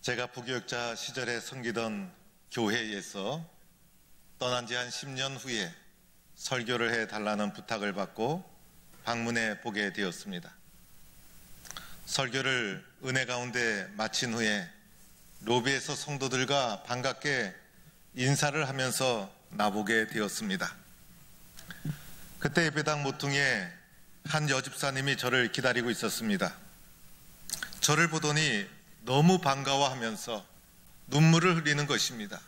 제가 부교육자 시절에 섬기던 교회에서 떠난 지 한 10년 후에 설교를 해달라는 부탁을 받고 방문해 보게 되었습니다. 설교를 은혜 가운데 마친 후에 로비에서 성도들과 반갑게 인사를 하면서 나보게 되었습니다. 그때 예배당 모퉁이에 한 여집사님이 저를 기다리고 있었습니다. 저를 보더니 너무 반가워하면서 눈물을 흘리는 것입니다.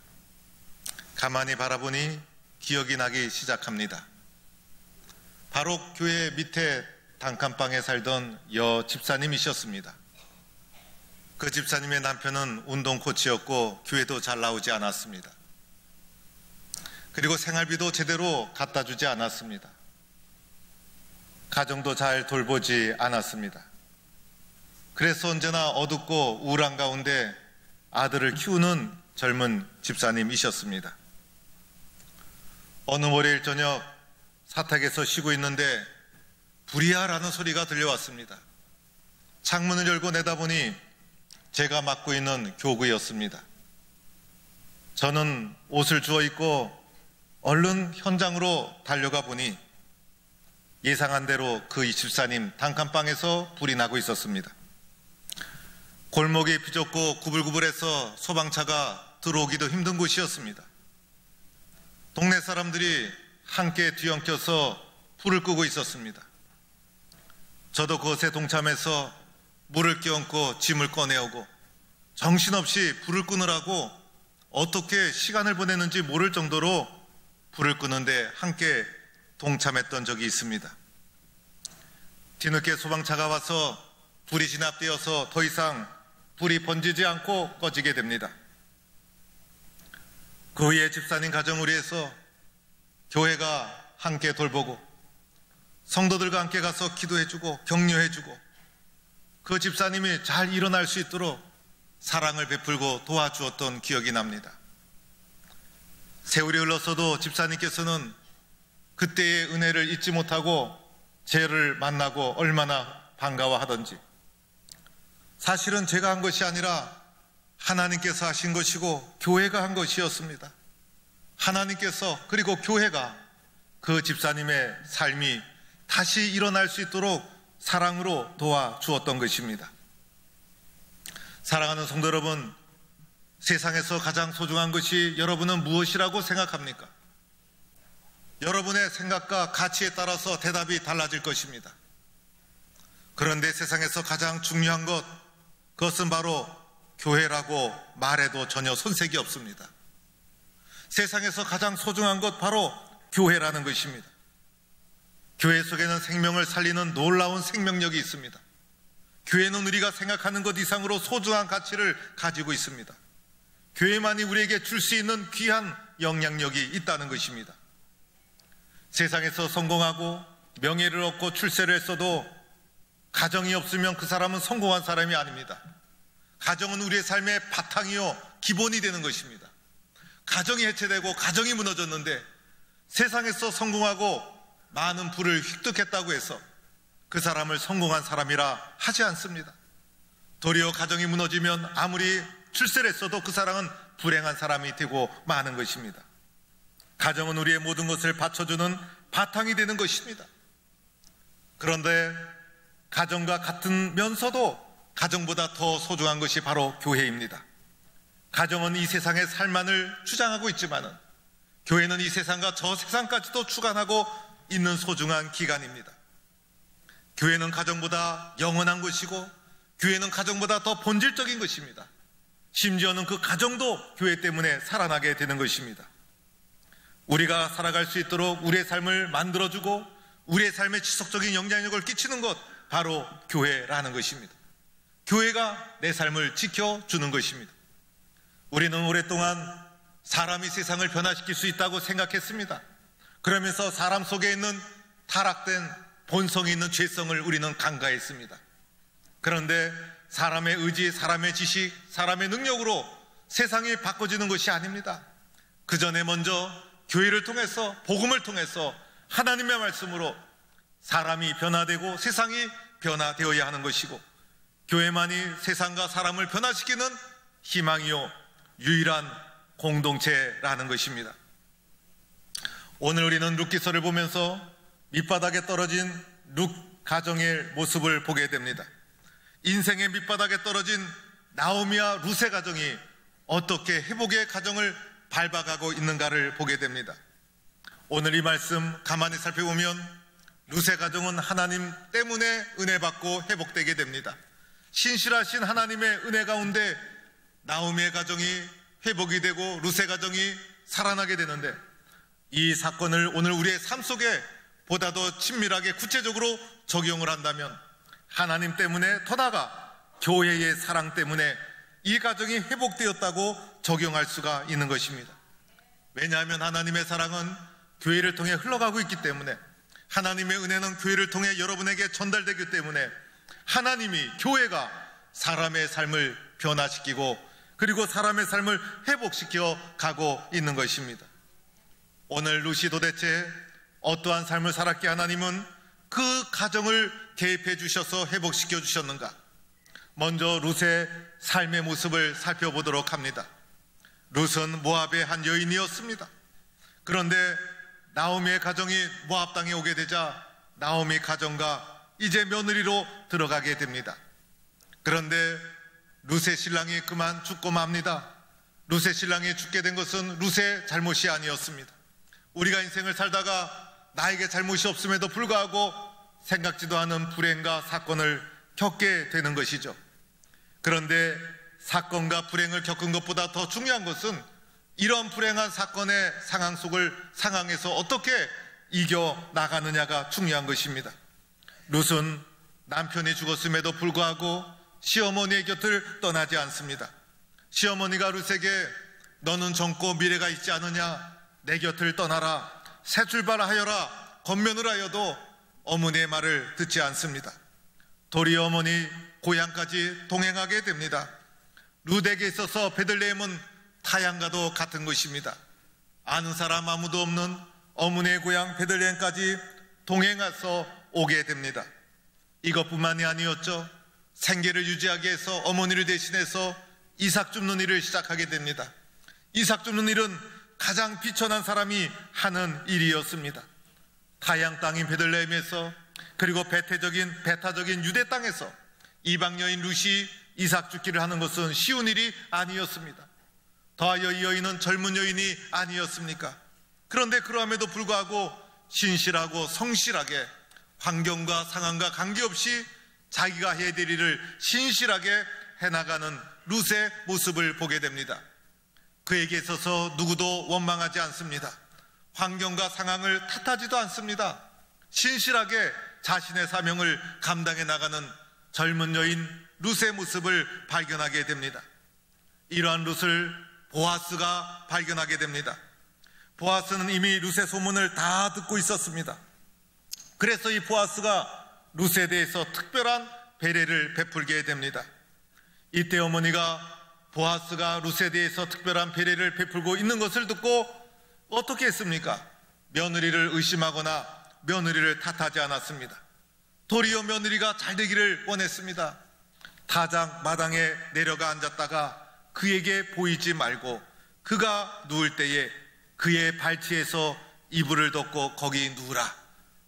가만히 바라보니 기억이 나기 시작합니다. 바로 교회 밑에 단칸방에 살던 여 집사님이셨습니다. 그 집사님의 남편은 운동 코치였고 교회도 잘 나오지 않았습니다. 그리고 생활비도 제대로 갖다 주지 않았습니다. 가정도 잘 돌보지 않았습니다. 그래서 언제나 어둡고 우울한 가운데 아들을 키우는 젊은 집사님이셨습니다. 어느 월요일 저녁 사택에서 쉬고 있는데 불이야라는 소리가 들려왔습니다. 창문을 열고 내다보니 제가 맡고 있는 교구였습니다. 저는 옷을 주워 입고 얼른 현장으로 달려가 보니 예상한 대로 그 집사님 단칸방에서 불이 나고 있었습니다. 골목이 비좁고 구불구불해서 소방차가 들어오기도 힘든 곳이었습니다. 동네 사람들이 함께 뒤엉켜서 불을 끄고 있었습니다. 저도 그것에 동참해서 물을 끼얹고 짐을 꺼내오고 정신없이 불을 끄느라고 어떻게 시간을 보내는지 모를 정도로 불을 끄는데 함께 동참했던 적이 있습니다. 뒤늦게 소방차가 와서 불이 진압되어서 더 이상 불이 번지지 않고 꺼지게 됩니다. 그 후에 집사님 가정을 위해서 교회가 함께 돌보고 성도들과 함께 가서 기도해주고 격려해주고 그 집사님이 잘 일어날 수 있도록 사랑을 베풀고 도와주었던 기억이 납니다. 세월이 흘렀어도 집사님께서는 그때의 은혜를 잊지 못하고 저를 만나고 얼마나 반가워하던지, 사실은 제가 한 것이 아니라 하나님께서 하신 것이고 교회가 한 것이었습니다. 하나님께서 그리고 교회가 그 집사님의 삶이 다시 일어날 수 있도록 사랑으로 도와주었던 것입니다. 사랑하는 성도 여러분, 세상에서 가장 소중한 것이 여러분은 무엇이라고 생각합니까? 여러분의 생각과 가치에 따라서 대답이 달라질 것입니다. 그런데 세상에서 가장 중요한 것, 그것은 바로 교회라고 말해도 전혀 손색이 없습니다. 세상에서 가장 소중한 것 바로 교회라는 것입니다. 교회 속에는 생명을 살리는 놀라운 생명력이 있습니다. 교회는 우리가 생각하는 것 이상으로 소중한 가치를 가지고 있습니다. 교회만이 우리에게 줄 수 있는 귀한 영향력이 있다는 것입니다. 세상에서 성공하고 명예를 얻고 출세를 했어도 가정이 없으면 그 사람은 성공한 사람이 아닙니다. 가정은 우리의 삶의 바탕이요 기본이 되는 것입니다. 가정이 해체되고 가정이 무너졌는데 세상에서 성공하고 많은 부를 획득했다고 해서 그 사람을 성공한 사람이라 하지 않습니다. 도리어 가정이 무너지면 아무리 출세를 했어도 그 사람은 불행한 사람이 되고 마는 것입니다. 가정은 우리의 모든 것을 받쳐주는 바탕이 되는 것입니다. 그런데 가정과 같으면서도 가정보다 더 소중한 것이 바로 교회입니다. 가정은 이 세상의 삶만을 주장하고 있지만은 교회는 이 세상과 저 세상까지도 주관하고 있는 소중한 기관입니다. 교회는 가정보다 영원한 것이고 교회는 가정보다 더 본질적인 것입니다. 심지어는 그 가정도 교회 때문에 살아나게 되는 것입니다. 우리가 살아갈 수 있도록 우리의 삶을 만들어주고 우리의 삶에 지속적인 영향력을 끼치는 것, 바로 교회라는 것입니다. 교회가 내 삶을 지켜주는 것입니다. 우리는 오랫동안 사람이 세상을 변화시킬 수 있다고 생각했습니다. 그러면서 사람 속에 있는 타락된 본성이 있는 죄성을 우리는 간과했습니다. 그런데 사람의 의지, 사람의 지식, 사람의 능력으로 세상이 바꿔지는 것이 아닙니다. 그 전에 먼저 교회를 통해서, 복음을 통해서 하나님의 말씀으로 사람이 변화되고 세상이 변화되어야 하는 것이고, 교회만이 세상과 사람을 변화시키는 희망이요 유일한 공동체라는 것입니다. 오늘 우리는 룻기서를 보면서 밑바닥에 떨어진 룻 가정의 모습을 보게 됩니다. 인생의 밑바닥에 떨어진 나오미와 룻의 가정이 어떻게 회복의 가정을 밟아가고 있는가를 보게 됩니다. 오늘 이 말씀 가만히 살펴보면 룻의 가정은 하나님 때문에 은혜 받고 회복되게 됩니다. 신실하신 하나님의 은혜 가운데 나오미의 가정이 회복이 되고 룻의 가정이 살아나게 되는데, 이 사건을 오늘 우리의 삶 속에 보다 더 친밀하게 구체적으로 적용을 한다면 하나님 때문에, 더 나아가 교회의 사랑 때문에 이 가정이 회복되었다고 적용할 수가 있는 것입니다. 왜냐하면 하나님의 사랑은 교회를 통해 흘러가고 있기 때문에, 하나님의 은혜는 교회를 통해 여러분에게 전달되기 때문에 하나님이, 교회가 사람의 삶을 변화시키고 그리고 사람의 삶을 회복시켜 가고 있는 것입니다. 오늘 룻이 도대체 어떠한 삶을 살았기에 하나님은 그 가정을 개입해 주셔서 회복시켜 주셨는가? 먼저 룻의 삶의 모습을 살펴보도록 합니다. 룻은 모압의 한 여인이었습니다. 그런데 나오미의 가정이 모압 땅에 오게 되자 나오미 가정과 이제 며느리로 들어가게 됩니다. 그런데 룻의 신랑이 그만 죽고 맙니다. 룻의 신랑이 죽게 된 것은 룻의 잘못이 아니었습니다. 우리가 인생을 살다가 나에게 잘못이 없음에도 불구하고 생각지도 않은 불행과 사건을 겪게 되는 것이죠. 그런데 사건과 불행을 겪은 것보다 더 중요한 것은 이런 불행한 사건의 상황에서 어떻게 이겨 나가느냐가 중요한 것입니다. 룻은 남편이 죽었음에도 불구하고 시어머니의 곁을 떠나지 않습니다. 시어머니가 룻에게 너는 젊고 미래가 있지 않느냐, 내 곁을 떠나라, 새 출발하여라 권면을 하여도 어머니의 말을 듣지 않습니다. 도리어 어머니 고향까지 동행하게 됩니다. 룻에게 있어서 베들레헴은 타향과도 같은 것입니다. 아는 사람 아무도 없는 어머니의 고향 베들레헴까지 동행해서 오게 됩니다. 이것뿐만이 아니었죠. 생계를 유지하기 위해서 어머니를 대신해서 이삭 줍는 일을 시작하게 됩니다. 이삭 줍는 일은 가장 비천한 사람이 하는 일이었습니다. 타향 땅인 베들레헴에서, 그리고 배타적인 유대 땅에서 이방 여인 룻이 이삭 줍기를 하는 것은 쉬운 일이 아니었습니다. 더하여 이 여인은 젊은 여인이 아니었습니까? 그런데 그러함에도 불구하고 신실하고 성실하게 환경과 상황과 관계없이 자기가 해야 될 일을 신실하게 해나가는 룻의 모습을 보게 됩니다. 그에게 있어서 누구도 원망하지 않습니다. 환경과 상황을 탓하지도 않습니다. 신실하게 자신의 사명을 감당해 나가는 젊은 여인 룻의 모습을 발견하게 됩니다. 이러한 룻을 보아스가 발견하게 됩니다. 보아스는 이미 룻의 소문을 다 듣고 있었습니다. 그래서 이 보아스가 룻에 대해서 특별한 배려를 베풀게 됩니다. 이때 어머니가 보아스가 룻에 대해서 특별한 배려를 베풀고 있는 것을 듣고 어떻게 했습니까? 며느리를 의심하거나 며느리를 탓하지 않았습니다. 도리어 며느리가 잘 되기를 원했습니다. 타작 마당에 내려가 앉았다가 그에게 보이지 말고 그가 누울 때에 그의 발치에서 이불을 덮고 거기 누우라,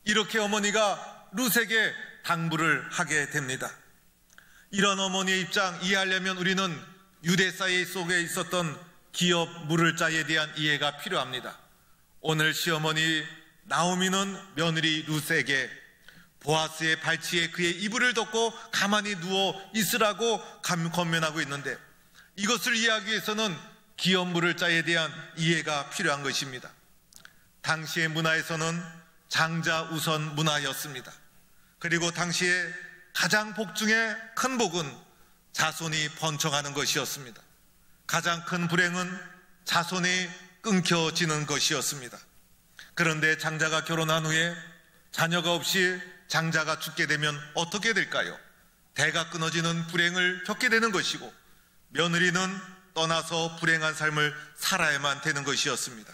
이렇게 어머니가 룻에게 당부를 하게 됩니다. 이런 어머니의 입장 이해하려면 우리는 유대사회 속에 있었던 기업 물을 자에 대한 이해가 필요합니다. 오늘 시어머니 나오미는 며느리 룻에게 보아스의 발치에 그의 이불을 덮고 가만히 누워 있으라고 권면하고 있는데, 이것을 이해하기 위해서는 기업 물을 자에 대한 이해가 필요한 것입니다. 당시의 문화에서는 장자 우선 문화였습니다. 그리고 당시에 가장 복 중에 큰 복은 자손이 번창하는 것이었습니다. 가장 큰 불행은 자손이 끊겨지는 것이었습니다. 그런데 장자가 결혼한 후에 자녀가 없이 장자가 죽게 되면 어떻게 될까요? 대가 끊어지는 불행을 겪게 되는 것이고, 며느리는 떠나서 불행한 삶을 살아야만 되는 것이었습니다.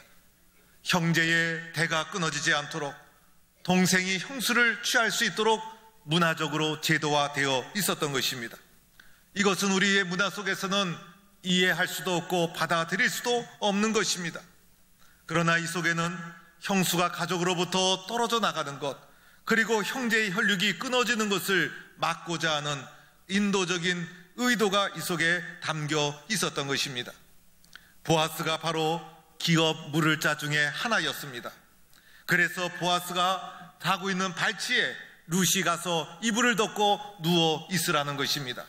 형제의 대가 끊어지지 않도록, 동생이 형수를 취할 수 있도록 문화적으로 제도화되어 있었던 것입니다. 이것은 우리의 문화 속에서는 이해할 수도 없고 받아들일 수도 없는 것입니다. 그러나 이 속에는 형수가 가족으로부터 떨어져 나가는 것, 그리고 형제의 혈육이 끊어지는 것을 막고자 하는 인도적인 의도가 이 속에 담겨 있었던 것입니다. 보아스가 바로 기업 물을 자 중에 하나였습니다. 그래서 보아스가 자고 있는 발치에 룻이 가서 이불을 덮고 누워 있으라는 것입니다.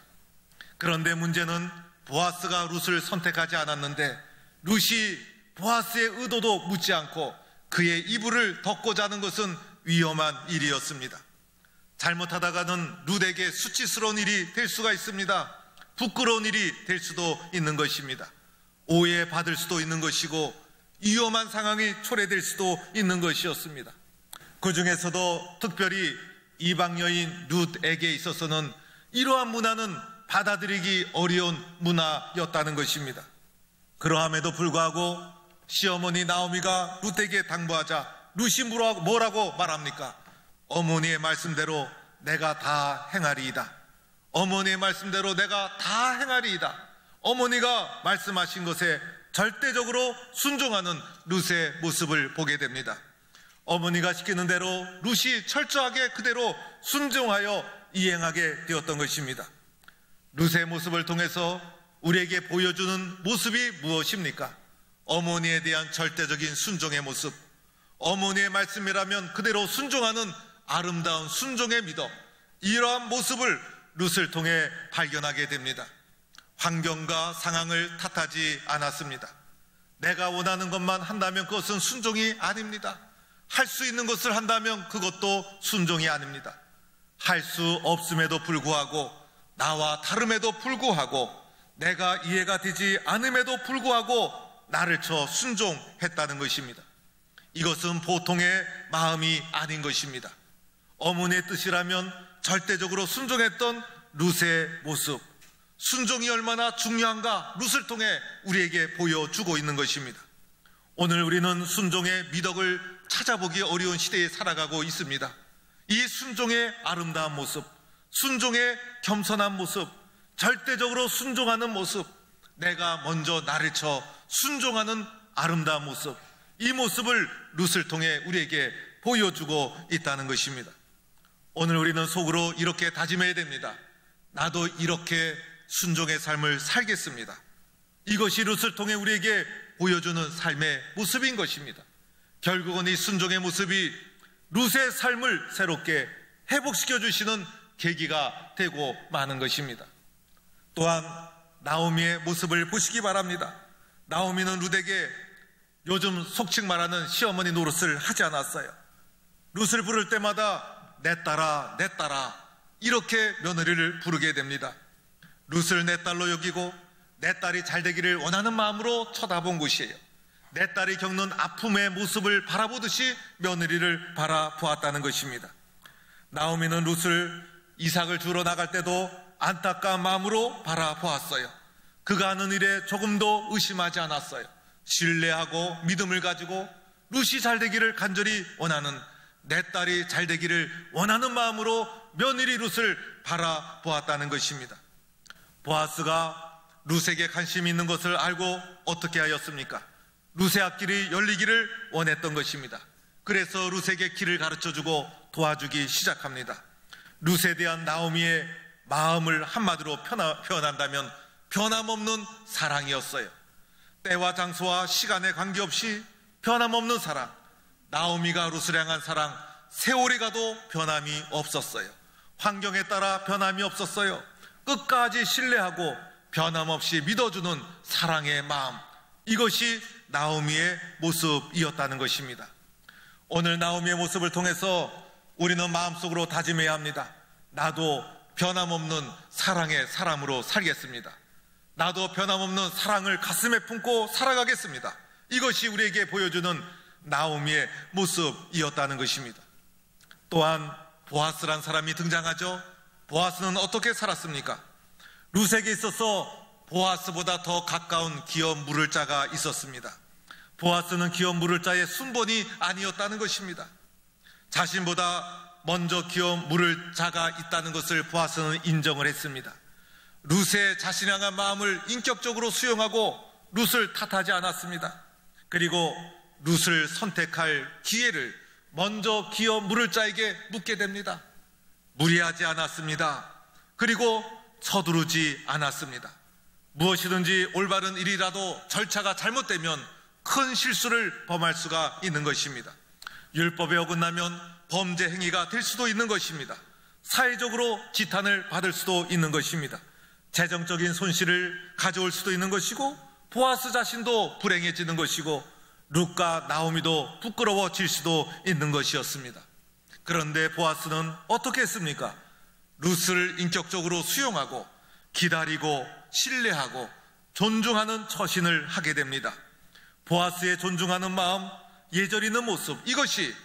그런데 문제는 보아스가 룻을 선택하지 않았는데 룻이 보아스의 의도도 묻지 않고 그의 이불을 덮고 자는 것은 위험한 일이었습니다. 잘못하다가는 룻에게 수치스러운 일이 될 수가 있습니다. 부끄러운 일이 될 수도 있는 것입니다. 오해받을 수도 있는 것이고 위험한 상황이 초래될 수도 있는 것이었습니다. 그 중에서도 특별히 이방 여인 룻에게 있어서는 이러한 문화는 받아들이기 어려운 문화였다는 것입니다. 그러함에도 불구하고 시어머니 나오미가 룻에게 당부하자 룻이 뭐라고 말합니까? 어머니의 말씀대로 내가 다 행하리이다. 어머니의 말씀대로 내가 다 행하리이다. 어머니가 말씀하신 것에 절대적으로 순종하는 룻의 모습을 보게 됩니다. 어머니가 시키는 대로 룻이 철저하게 그대로 순종하여 이행하게 되었던 것입니다. 룻의 모습을 통해서 우리에게 보여주는 모습이 무엇입니까? 어머니에 대한 절대적인 순종의 모습, 어머니의 말씀이라면 그대로 순종하는 아름다운 순종의 믿음, 이러한 모습을 룻을 통해 발견하게 됩니다. 환경과 상황을 탓하지 않았습니다. 내가 원하는 것만 한다면 그것은 순종이 아닙니다. 할 수 있는 것을 한다면 그것도 순종이 아닙니다. 할 수 없음에도 불구하고, 나와 다름에도 불구하고, 내가 이해가 되지 않음에도 불구하고 나를 쳐 순종했다는 것입니다. 이것은 보통의 마음이 아닌 것입니다. 어머니의 뜻이라면 절대적으로 순종했던 룻의 모습, 순종이 얼마나 중요한가 룻을 통해 우리에게 보여주고 있는 것입니다. 오늘 우리는 순종의 미덕을 찾아보기 어려운 시대에 살아가고 있습니다. 이 순종의 아름다운 모습, 순종의 겸손한 모습, 절대적으로 순종하는 모습, 내가 먼저 나를 쳐 순종하는 아름다운 모습, 이 모습을 룻을 통해 우리에게 보여주고 있다는 것입니다. 오늘 우리는 속으로 이렇게 다짐해야 됩니다. 나도 이렇게 순종의 삶을 살겠습니다. 이것이 룻을 통해 우리에게 보여주는 삶의 모습인 것입니다. 결국은 이 순종의 모습이 룻의 삶을 새롭게 회복시켜 주시는 계기가 되고 마는 것입니다. 또한 나오미의 모습을 보시기 바랍니다. 나오미는 룻에게 요즘 속칭 말하는 시어머니 노릇을 하지 않았어요. 룻을 부를 때마다 내 딸아, 내 딸아 이렇게 며느리를 부르게 됩니다. 룻을 내 딸로 여기고 내 딸이 잘 되기를 원하는 마음으로 쳐다본 것이에요. 내 딸이 겪는 아픔의 모습을 바라보듯이 며느리를 바라보았다는 것입니다. 나오미는 룻을 이삭을 주러 나갈 때도 안타까운 마음으로 바라보았어요. 그가 하는 일에 조금도 의심하지 않았어요. 신뢰하고 믿음을 가지고 룻이 잘 되기를 간절히 원하는, 내 딸이 잘 되기를 원하는 마음으로 며느리 룻을 바라보았다는 것입니다. 보아스가 룻에게 관심이 있는 것을 알고 어떻게 하였습니까? 룻의 앞길이 열리기를 원했던 것입니다. 그래서 룻에게 길을 가르쳐주고 도와주기 시작합니다. 룻에 대한 나오미의 마음을 한마디로 표현한다면 변함없는 사랑이었어요. 때와 장소와 시간에 관계없이 변함없는 사랑, 나오미가 룻을 향한 사랑, 세월이 가도 변함이 없었어요. 환경에 따라 변함이 없었어요. 끝까지 신뢰하고 변함없이 믿어주는 사랑의 마음, 이것이 나오미의 모습이었다는 것입니다. 오늘 나오미의 모습을 통해서 우리는 마음속으로 다짐해야 합니다. 나도 변함없는 사랑의 사람으로 살겠습니다. 나도 변함없는 사랑을 가슴에 품고 살아가겠습니다. 이것이 우리에게 보여주는 나오미의 모습이었다는 것입니다. 또한 보아스란 사람이 등장하죠. 보아스는 어떻게 살았습니까? 룻에게 있어서 보아스보다 더 가까운 기업 물을 자가 있었습니다. 보아스는 기업 물을 자의 순번이 아니었다는 것입니다. 자신보다 먼저 기업 물을 자가 있다는 것을 보아스는 인정을 했습니다. 룻의 자신을 향한 마음을 인격적으로 수용하고 룻을 탓하지 않았습니다. 그리고 룻을 선택할 기회를 먼저 기어 물을 자에게 묻게 됩니다. 무리하지 않았습니다. 그리고 서두르지 않았습니다. 무엇이든지 올바른 일이라도 절차가 잘못되면 큰 실수를 범할 수가 있는 것입니다. 율법에 어긋나면 범죄 행위가 될 수도 있는 것입니다. 사회적으로 지탄을 받을 수도 있는 것입니다. 재정적인 손실을 가져올 수도 있는 것이고, 보아스 자신도 불행해지는 것이고, 룻과 나오미도 부끄러워질 수도 있는 것이었습니다. 그런데 보아스는 어떻게 했습니까? 룻을 인격적으로 수용하고 기다리고 신뢰하고 존중하는 처신을 하게 됩니다. 보아스의 존중하는 마음, 예절있는 모습, 이것이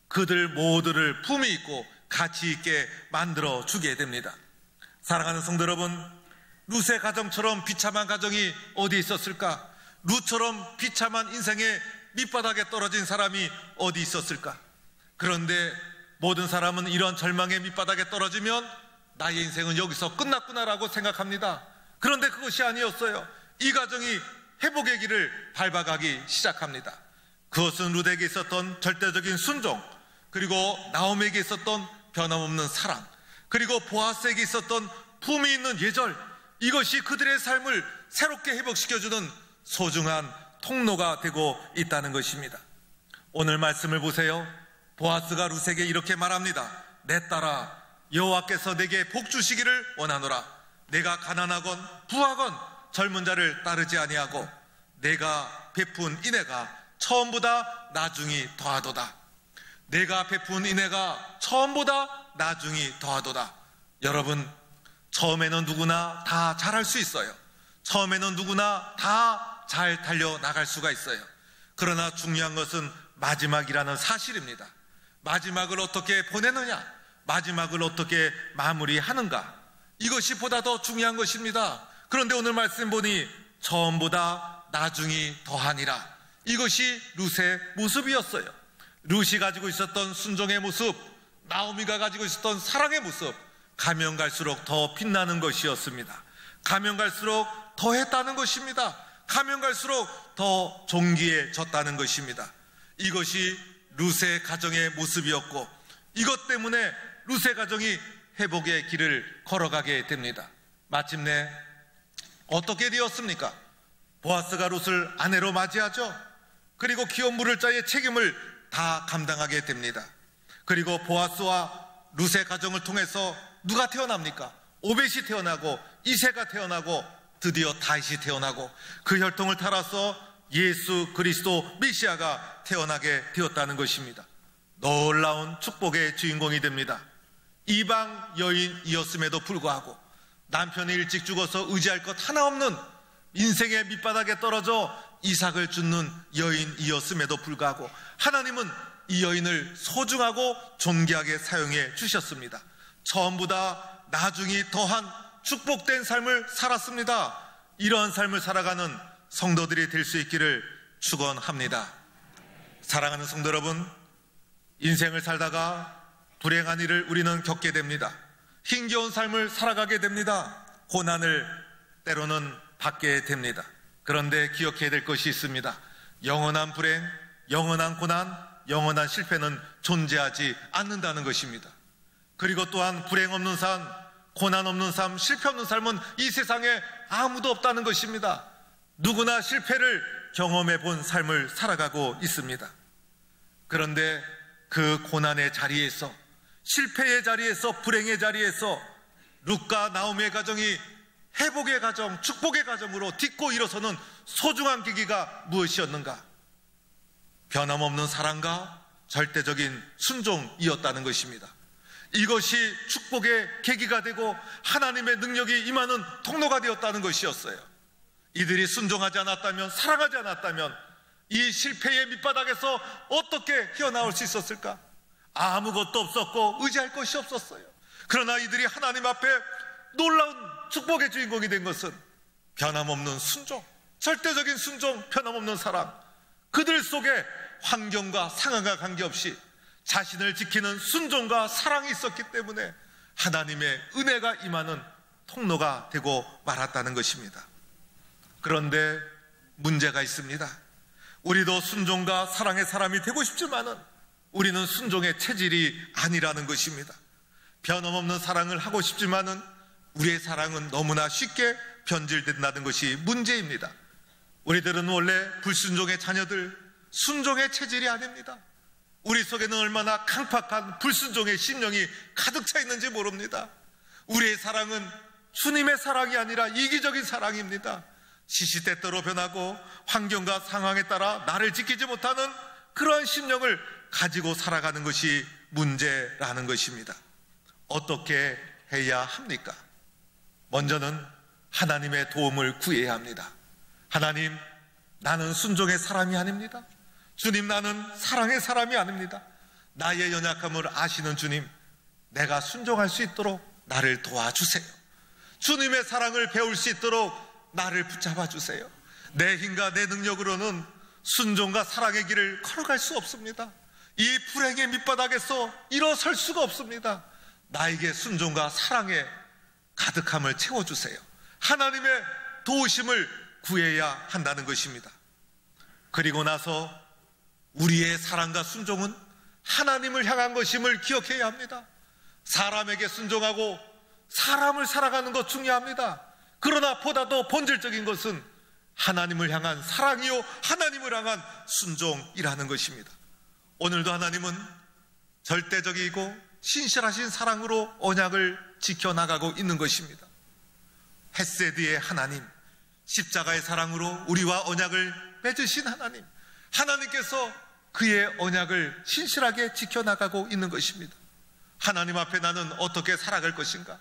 그들 모두를 품위 있고 가치 있게 만들어 주게 됩니다. 사랑하는 성도 여러분, 룻의 가정처럼 비참한 가정이 어디 있었을까? 룻처럼 비참한 인생의 밑바닥에 떨어진 사람이 어디 있었을까? 그런데 모든 사람은 이런 절망의 밑바닥에 떨어지면 나의 인생은 여기서 끝났구나라고 생각합니다. 그런데 그것이 아니었어요. 이 가정이 회복의 길을 밟아가기 시작합니다. 그것은 룻에게 있었던 절대적인 순종, 그리고 나오미에게 있었던 변함없는 사랑, 그리고 보아스에게 있었던 품위 있는 예절, 이것이 그들의 삶을 새롭게 회복시켜주는 소중한 통로가 되고 있다는 것입니다. 오늘 말씀을 보세요. 보아스가 룻에게 이렇게 말합니다. 내 딸아, 여호와께서 내게 복 주시기를 원하노라. 내가 가난하건 부하건 젊은 자를 따르지 아니하고 내가 베푼 인애가 처음보다 나중이 더하도다. 내가 베푼 인애가 처음보다 나중이 더하도다. 여러분, 처음에는 누구나 다 잘할 수 있어요. 처음에는 누구나 다 잘 달려나갈 수가 있어요. 그러나 중요한 것은 마지막이라는 사실입니다. 마지막을 어떻게 보내느냐, 마지막을 어떻게 마무리하는가, 이것이 보다 더 중요한 것입니다. 그런데 오늘 말씀 보니 처음보다 나중이 더하니라, 이것이 룻의 모습이었어요. 룻이 가지고 있었던 순종의 모습, 나오미가 가지고 있었던 사랑의 모습, 가면 갈수록 더 빛나는 것이었습니다. 가면 갈수록 더했다는 것입니다. 가면 갈수록 더 존귀해졌다는 것입니다. 이것이 룻의 가정의 모습이었고, 이것 때문에 룻의 가정이 회복의 길을 걸어가게 됩니다. 마침내 어떻게 되었습니까? 보아스가 룻을 아내로 맞이하죠. 그리고 기업 물을 자의 책임을 다 감당하게 됩니다. 그리고 보아스와 룻의 가정을 통해서 누가 태어납니까? 오벳이 태어나고 이새가 태어나고 드디어 다윗이 태어나고 그 혈통을 따라서 예수 그리스도 메시아가 태어나게 되었다는 것입니다. 놀라운 축복의 주인공이 됩니다. 이방 여인이었음에도 불구하고 남편이 일찍 죽어서 의지할 것 하나 없는 인생의 밑바닥에 떨어져 이삭을 줍는 여인이었음에도 불구하고 하나님은 이 여인을 소중하고 존귀하게 사용해 주셨습니다. 처음보다 나중이 더한 축복된 삶을 살았습니다. 이러한 삶을 살아가는 성도들이 될 수 있기를 축원합니다. 사랑하는 성도 여러분, 인생을 살다가 불행한 일을 우리는 겪게 됩니다. 힘겨운 삶을 살아가게 됩니다. 고난을 때로는 받게 됩니다. 그런데 기억해야 될 것이 있습니다. 영원한 불행, 영원한 고난, 영원한 실패는 존재하지 않는다는 것입니다. 그리고 또한 불행 없는 삶, 고난 없는 삶, 실패 없는 삶은 이 세상에 아무도 없다는 것입니다. 누구나 실패를 경험해 본 삶을 살아가고 있습니다. 그런데 그 고난의 자리에서, 실패의 자리에서, 불행의 자리에서 룻과 나오미의 가정이 회복의 가정, 축복의 가정으로 딛고 일어서는 소중한 계기가 무엇이었는가? 변함없는 사랑과 절대적인 순종이었다는 것입니다. 이것이 축복의 계기가 되고 하나님의 능력이 임하는 통로가 되었다는 것이었어요. 이들이 순종하지 않았다면, 사랑하지 않았다면 이 실패의 밑바닥에서 어떻게 헤어나올 수 있었을까? 아무것도 없었고 의지할 것이 없었어요. 그러나 이들이 하나님 앞에 놀라운 축복의 주인공이 된 것은 변함없는 순종, 절대적인 순종, 변함없는 사랑, 그들 속에 환경과 상황과 관계없이 자신을 지키는 순종과 사랑이 있었기 때문에 하나님의 은혜가 임하는 통로가 되고 말았다는 것입니다. 그런데 문제가 있습니다. 우리도 순종과 사랑의 사람이 되고 싶지만은 우리는 순종의 체질이 아니라는 것입니다. 변함없는 사랑을 하고 싶지만은 우리의 사랑은 너무나 쉽게 변질된다는 것이 문제입니다. 우리들은 원래 불순종의 자녀들, 순종의 체질이 아닙니다. 우리 속에는 얼마나 강팍한 불순종의 심령이 가득 차 있는지 모릅니다. 우리의 사랑은 주님의 사랑이 아니라 이기적인 사랑입니다. 시시때때로 변하고 환경과 상황에 따라 나를 지키지 못하는 그러한 심령을 가지고 살아가는 것이 문제라는 것입니다. 어떻게 해야 합니까? 먼저는 하나님의 도움을 구해야 합니다. 하나님, 나는 순종의 사람이 아닙니다. 주님, 나는 사랑의 사람이 아닙니다. 나의 연약함을 아시는 주님, 내가 순종할 수 있도록 나를 도와주세요. 주님의 사랑을 배울 수 있도록 나를 붙잡아 주세요. 내 힘과 내 능력으로는 순종과 사랑의 길을 걸어갈 수 없습니다. 이 불행의 밑바닥에서 일어설 수가 없습니다. 나에게 순종과 사랑의 가득함을 채워주세요. 하나님의 도우심을 구해야 한다는 것입니다. 그리고 나서 우리의 사랑과 순종은 하나님을 향한 것임을 기억해야 합니다. 사람에게 순종하고 사람을 살아가는 것 중요합니다. 그러나 보다도 본질적인 것은 하나님을 향한 사랑이요, 하나님을 향한 순종이라는 것입니다. 오늘도 하나님은 절대적이고 신실하신 사랑으로 언약을 지켜나가고 있는 것입니다. 헤세드의 하나님, 십자가의 사랑으로 우리와 언약을 맺으신 하나님, 하나님께서 그의 언약을 신실하게 지켜나가고 있는 것입니다. 하나님 앞에 나는 어떻게 살아갈 것인가?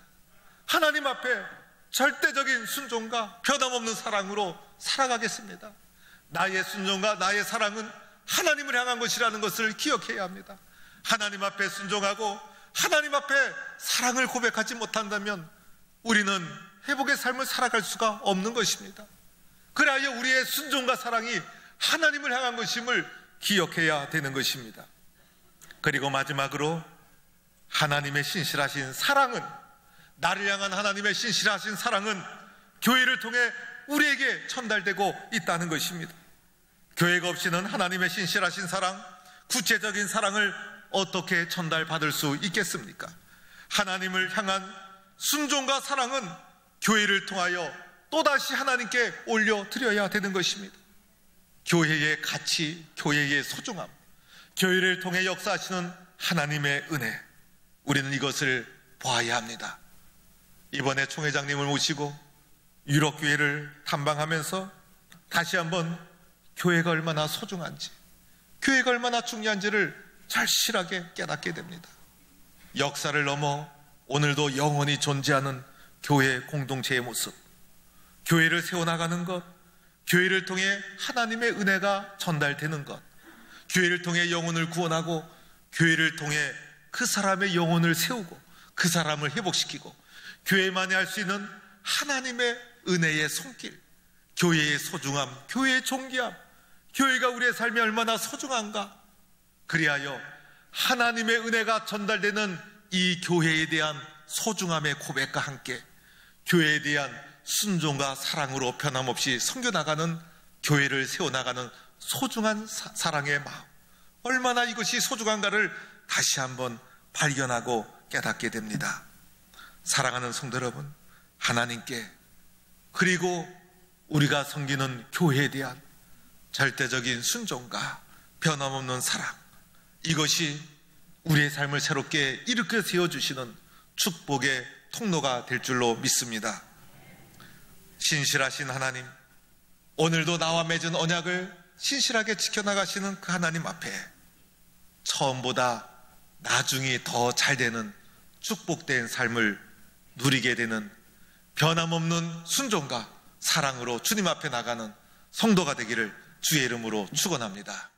하나님 앞에 절대적인 순종과 변함없는 사랑으로 살아가겠습니다. 나의 순종과 나의 사랑은 하나님을 향한 것이라는 것을 기억해야 합니다. 하나님 앞에 순종하고 하나님 앞에 사랑을 고백하지 못한다면 우리는 회복의 삶을 살아갈 수가 없는 것입니다. 그래야 우리의 순종과 사랑이 하나님을 향한 것임을 기억해야 되는 것입니다. 그리고 마지막으로 하나님의 신실하신 사랑은, 나를 향한 하나님의 신실하신 사랑은 교회를 통해 우리에게 전달되고 있다는 것입니다. 교회가 없이는 하나님의 신실하신 사랑, 구체적인 사랑을 어떻게 전달받을 수 있겠습니까? 하나님을 향한 순종과 사랑은 교회를 통하여 또다시 하나님께 올려드려야 되는 것입니다. 교회의 가치, 교회의 소중함, 교회를 통해 역사하시는 하나님의 은혜, 우리는 이것을 보아야 합니다. 이번에 총회장님을 모시고 유럽교회를 탐방하면서 다시 한번 교회가 얼마나 소중한지, 교회가 얼마나 중요한지를 절실하게 깨닫게 됩니다. 역사를 넘어 오늘도 영원히 존재하는 교회 공동체의 모습, 교회를 세워나가는 것, 교회를 통해 하나님의 은혜가 전달되는 것, 교회를 통해 영혼을 구원하고 교회를 통해 그 사람의 영혼을 세우고 그 사람을 회복시키고 교회만이 할 수 있는 하나님의 은혜의 손길, 교회의 소중함, 교회의 존귀함, 교회가 우리의 삶이 얼마나 소중한가. 그리하여 하나님의 은혜가 전달되는 이 교회에 대한 소중함의 고백과 함께 교회에 대한 순종과 사랑으로 변함없이 섬겨나가는 교회를 세워나가는 소중한 사랑의 마음, 얼마나 이것이 소중한가를 다시 한번 발견하고 깨닫게 됩니다. 사랑하는 성도 여러분, 하나님께 그리고 우리가 섬기는 교회에 대한 절대적인 순종과 변함없는 사랑, 이것이 우리의 삶을 새롭게 일으켜 세워주시는 축복의 통로가 될 줄로 믿습니다. 신실하신 하나님, 오늘도 나와 맺은 언약을 신실하게 지켜나가시는 그 하나님 앞에 처음보다 나중이 더 잘 되는 축복된 삶을 누리게 되는 변함없는 순종과 사랑으로 주님 앞에 나가는 성도가 되기를 주의 이름으로 축원합니다.